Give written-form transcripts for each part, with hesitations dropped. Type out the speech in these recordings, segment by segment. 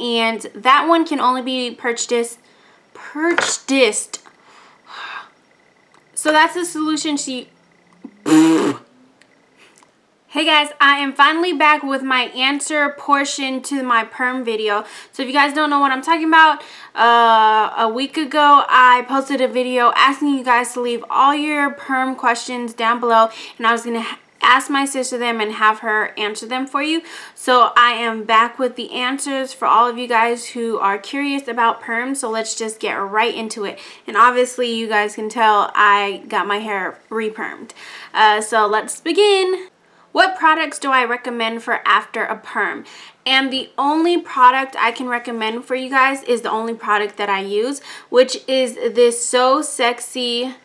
and that one can only be purchased. So that's the solution she... Hey guys, I am finally back with my answer portion to my perm video. So if you guys don't know what I'm talking about, a week ago I posted a video asking you guys to leave all your perm questions down below, and I was going to ask my sister them and have her answer them for you. So I am back with the answers for all of you guys who are curious about perm. So let's just get right into it. And obviously you guys can tell I got my hair re-permed. So let's begin. What products do I recommend for after a perm? And the only product I can recommend for you guys is the only product that I use, which is this So Sexy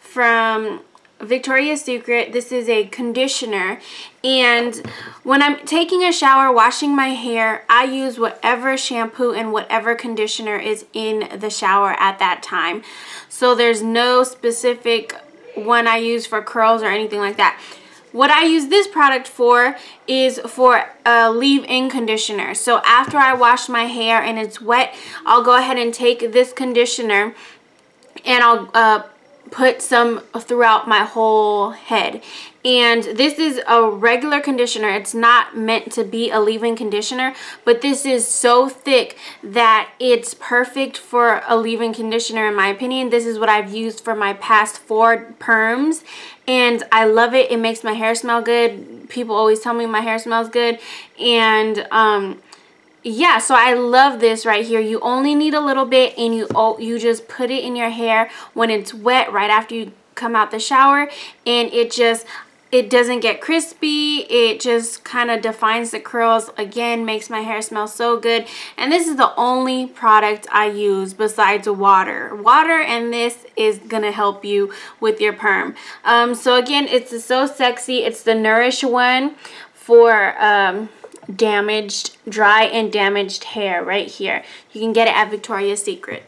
from Victoria's Secret. This is a conditioner, and when I'm taking a shower, washing my hair, I use whatever shampoo and whatever conditioner is in the shower at that time. So there's no specific one I use for curls or anything like that. What I use this product for is for a leave-in conditioner. So after I wash my hair and it's wet, I'll go ahead and take this conditioner and I'll put some throughout my whole head. And this is a regular conditioner. It's not meant to be a leave-in conditioner, but this is so thick that it's perfect for a leave-in conditioner in my opinion. This is what I've used for my past 4 perms, and I love it. It makes my hair smell good. People always tell me my hair smells good, and yeah, so I love this right here. You only need a little bit, and you just put it in your hair when it's wet right after you come out the shower, and it doesn't get crispy. It just kind of defines the curls. Again, makes my hair smell so good. And this is the only product I use besides water. And this is gonna help you with your perm. So again, it's the So Sexy. It's the Nourish one for dry and damaged hair right here. You can get it at Victoria's Secret.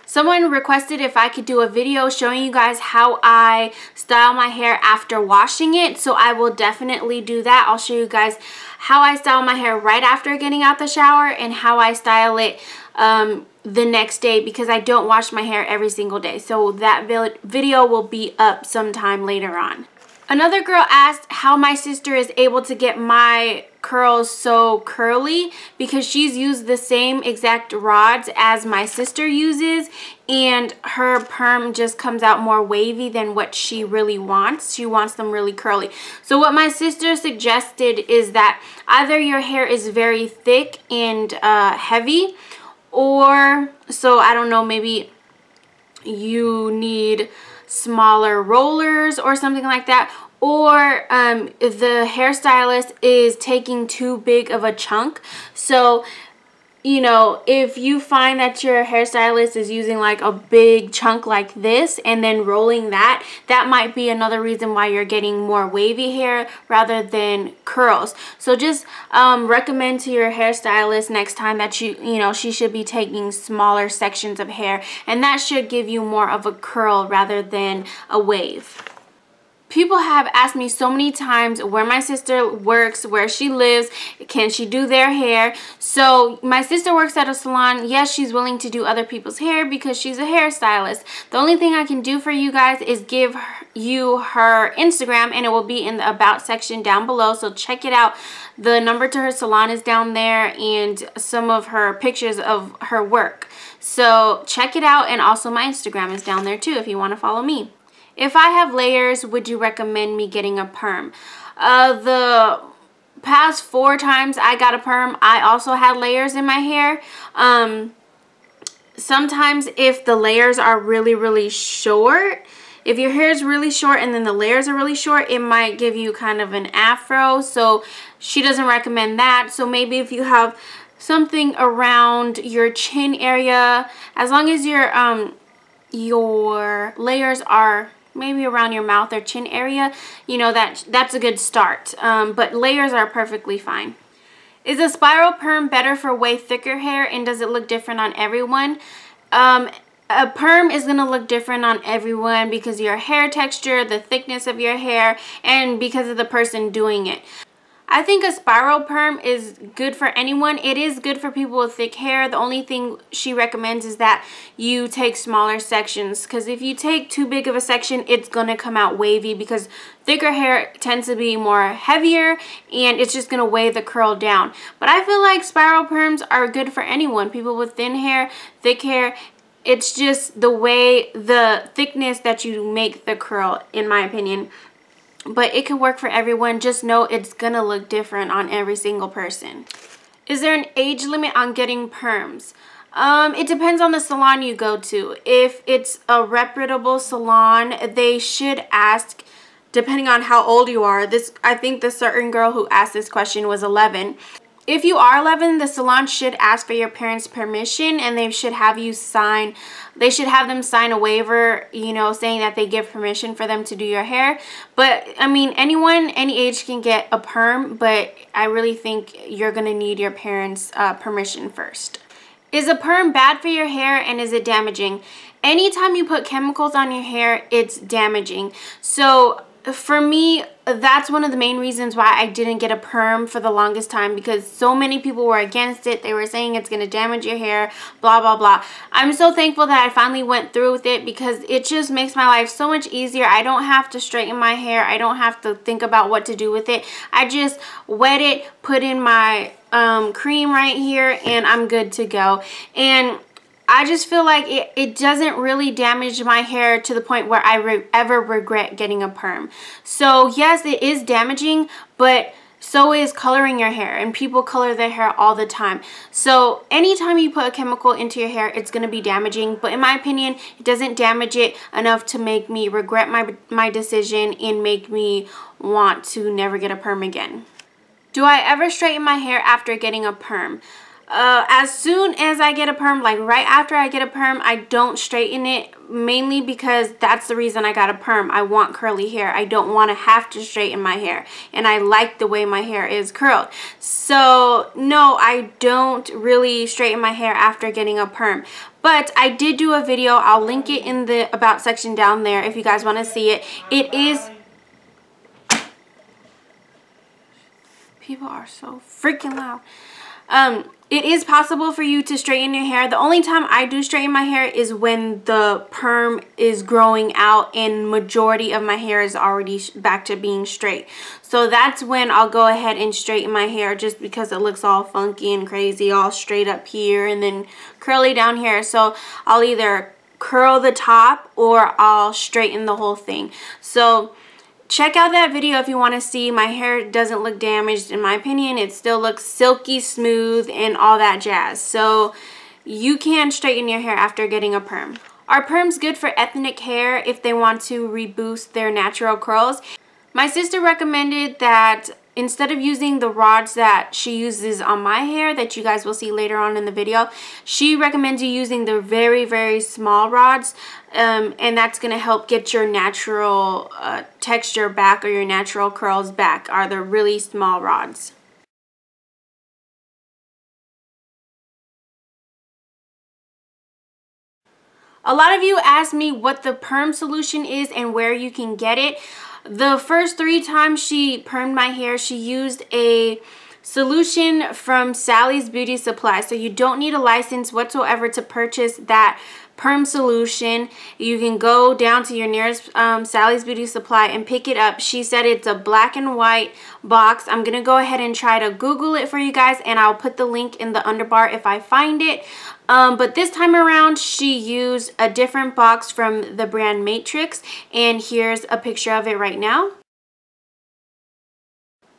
Someone requested if I could do a video showing you guys how I style my hair after washing it, so I will definitely do that. I'll show you guys how I style my hair right after getting out the shower and how I style it the next day, because I don't wash my hair every single day. So that video will be up sometime later on. Another girl asked how my sister is able to get my curls so curly, because she's used the same exact rods as my sister uses, and her perm just comes out more wavy than what she really wants. She wants them really curly. So what my sister suggested is that either your hair is very thick and heavy, or, so I don't know, maybe you need smaller rollers or something like that, or the hairstylist is taking too big of a chunk. So, you know, if you find that your hairstylist is using like a big chunk like this and then rolling that, that might be another reason why you're getting more wavy hair rather than curls. So just recommend to your hairstylist next time that you know, she should be taking smaller sections of hair, and that should give you more of a curl rather than a wave. People have asked me so many times where my sister works, where she lives, can she do their hair? So my sister works at a salon. Yes, she's willing to do other people's hair because she's a hairstylist. The only thing I can do for you guys is give you her Instagram, and it will be in the about section down below, so check it out. The number to her salon is down there, and some of her pictures of her work. So check it out, and also my Instagram is down there too if you want to follow me. If I have layers, would you recommend me getting a perm? The past 4 times I got a perm, I also had layers in my hair. Sometimes if the layers are really short, if your hair is really short and then the layers are really short, it might give you kind of an afro. So she doesn't recommend that. So maybe if you have something around your chin area, as long as your layers are maybe around your mouth or chin area, you know, that's a good start. But layers are perfectly fine. Is a spiral perm better for way thicker hair, and does it look different on everyone? A perm is going to look different on everyone because of your hair texture, the thickness of your hair, and because of the person doing it. I think a spiral perm is good for anyone. It is good for people with thick hair. The only thing she recommends is that you take smaller sections, because if you take too big of a section, it's going to come out wavy, because thicker hair tends to be more heavier and it's just going to weigh the curl down. But I feel like spiral perms are good for anyone, people with thin hair, thick hair. It's just the way, the thickness that you make the curl, in my opinion. But it can work for everyone. Just know it's gonna look different on every single person. Is there an age limit on getting perms? It depends on the salon you go to. If it's a reputable salon, they should ask, depending on how old you are. I think the certain girl who asked this question was 11. If you are 11, the salon should ask for your parents' permission, and they should have you sign, they should have them sign a waiver, you know, saying that they give permission for them to do your hair. But I mean, anyone, any age can get a perm, but I really think you're gonna need your parents' permission first. Is a perm bad for your hair, and is it damaging? Anytime you put chemicals on your hair, it's damaging. So for me, that's one of the main reasons why I didn't get a perm for the longest time, because so many people were against it. They were saying it's going to damage your hair, blah, blah, blah. I'm so thankful that I finally went through with it, because it just makes my life so much easier. I don't have to straighten my hair. I don't have to think about what to do with it. I just wet it, put in my cream right here, and I'm good to go. And I just feel like it doesn't really damage my hair to the point where I ever regret getting a perm. So yes, it is damaging, but so is coloring your hair, and people color their hair all the time. So anytime you put a chemical into your hair, it's going to be damaging. But in my opinion, it doesn't damage it enough to make me regret my decision and make me want to never get a perm again. Do I ever straighten my hair after getting a perm? As soon as I get a perm, like right after I get a perm, I don't straighten it, mainly because that's the reason I got a perm. I want curly hair. I don't want to have to straighten my hair, and I like the way my hair is curled. So no, I don't really straighten my hair after getting a perm. But I did do a video. I'll link it in the about section down there if you guys want to see it. It is... People are so freaking loud. It is possible for you to straighten your hair. The only time I do straighten my hair is when the perm is growing out and majority of my hair is already back to being straight. So that's when I'll go ahead and straighten my hair, just because it looks all funky and crazy, all straight up here and then curly down here. So I'll either curl the top or I'll straighten the whole thing. So check out that video if you want to see. My hair doesn't look damaged. In my opinion, it still looks silky smooth and all that jazz. So you can straighten your hair after getting a perm. Are perms good for ethnic hair if they want to reboost their natural curls? My sister recommended that instead of using the rods that she uses on my hair, that you guys will see later on in the video, she recommends you using the very, very small rods, and that's going to help get your natural texture back, or your natural curls back, are the really small rods. A lot of you asked me what the perm solution is and where you can get it. The first 3 times she permed my hair, she used a solution from Sally's Beauty Supply. So you don't need a license whatsoever to purchase that perm solution. You can go down to your nearest Sally's Beauty Supply and pick it up. She said it's a black and white box. I'm gonna go ahead and try to Google it for you guys, and I'll put the link in the underbar if I find it. But this time around, she used a different box from the brand Matrix, and here's a picture of it right now.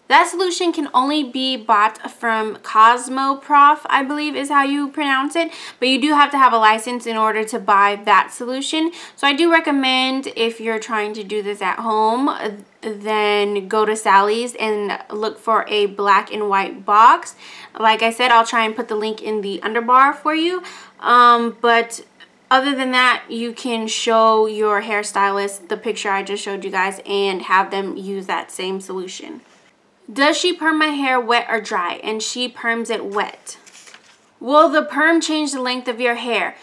That solution can only be bought from Cosmoprof, I believe is how you pronounce it. But you do have to have a license in order to buy that solution. So I do recommend, if you're trying to do this at home, then go to Sally's and look for a black and white box. Like I said, I'll try and put the link in the underbar for you. But other than that, you can show your hairstylist the picture I just showed you guys and have them use that same solution. Does she perm my hair wet or dry? And she perms it wet. Will the perm change the length of your hair?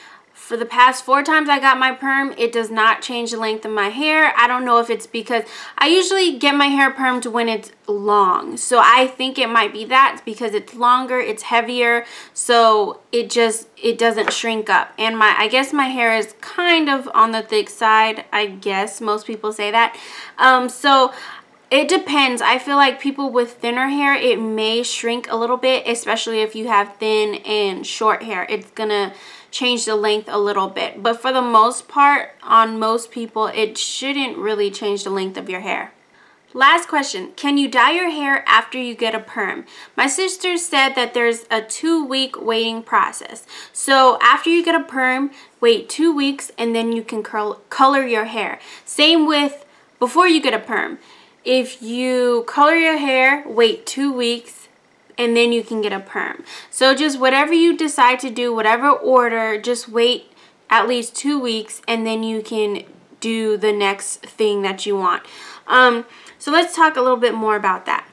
for the past 4 times I got my perm, it does not change the length of my hair. I don't know if it's because I usually get my hair permed when it's long. So I think it might be that, because it's longer, it's heavier, so it doesn't shrink up. And I guess my hair is kind of on the thick side. I guess most people say that. So it depends. I feel like people with thinner hair, it may shrink a little bit, especially if you have thin and short hair. It's gonna change the length a little bit. But for the most part, on most people, it shouldn't really change the length of your hair. Last question, can you dye your hair after you get a perm? My sister said that there's a 2-week waiting process. So after you get a perm, wait 2 weeks and then you can color your hair. Same with before you get a perm. If you color your hair, wait 2 weeks and then you can get a perm. So just whatever you decide to do, whatever order, just wait at least 2 weeks and then you can do the next thing that you want. So let's talk a little bit more about that,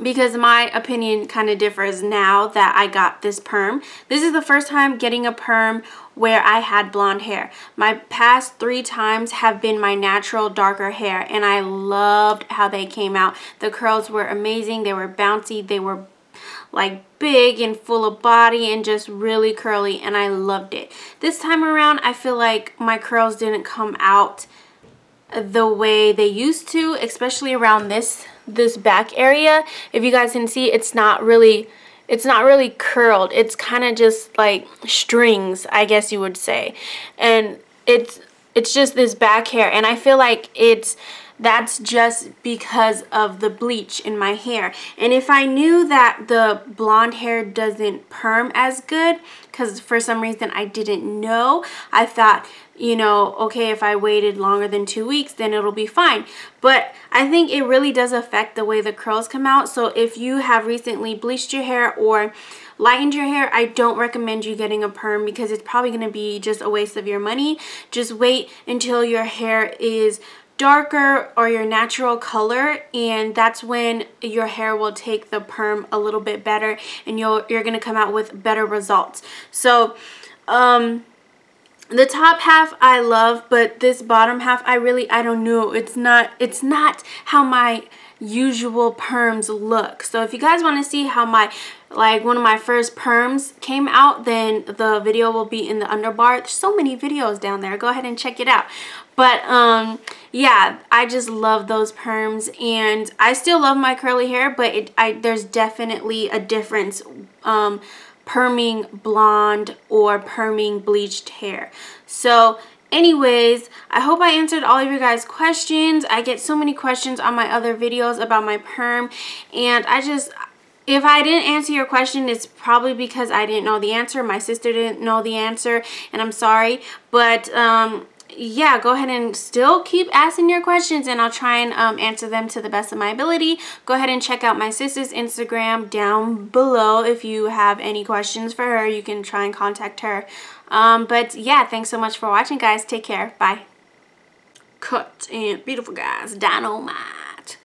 because my opinion kind of differs now that I got this perm. This is the first time getting a perm where I had blonde hair. My past 3 times have been my natural darker hair, and I loved how they came out. The curls were amazing. They were bouncy. They were like big and full of body and just really curly, and I loved it. This time around, I feel like my curls didn't come out the way they used to, especially around this back area. If you guys can see, it's not really curled. It's kind of just like strings, I guess you would say. And it's just this back hair, and I feel like that's just because of the bleach in my hair. And if I knew that the blonde hair doesn't perm as good, because for some reason I didn't know, I thought, you know, okay, if I waited longer than 2 weeks, then it'll be fine. But I think it really does affect the way the curls come out. So if you have recently bleached your hair or lightened your hair, I don't recommend you getting a perm, because it's probably going to be just a waste of your money. Just wait until your hair is darker or your natural color, and that's when your hair will take the perm a little bit better, and you're gonna come out with better results. So the top half I love, but this bottom half I don't know, it's not how my usual perms look. So if you guys want to see how one of my first perms came out, then the video will be in the underbar. There's so many videos down there, go ahead and check it out. But yeah, I just love those perms, and I still love my curly hair, but there's definitely a difference perming blonde or perming bleached hair. So anyways, I hope I answered all of your guys' questions. I get so many questions on my other videos about my perm, and if I didn't answer your question, it's probably because I didn't know the answer. My sister didn't know the answer, and I'm sorry. But yeah, go ahead and still keep asking your questions, and I'll try and answer them to the best of my ability. Go ahead and check out my sister's Instagram down below. If you have any questions for her, you can try and contact her. But yeah, thanks so much for watching, guys. Take care. Bye. Cut and beautiful, guys. Dynamite.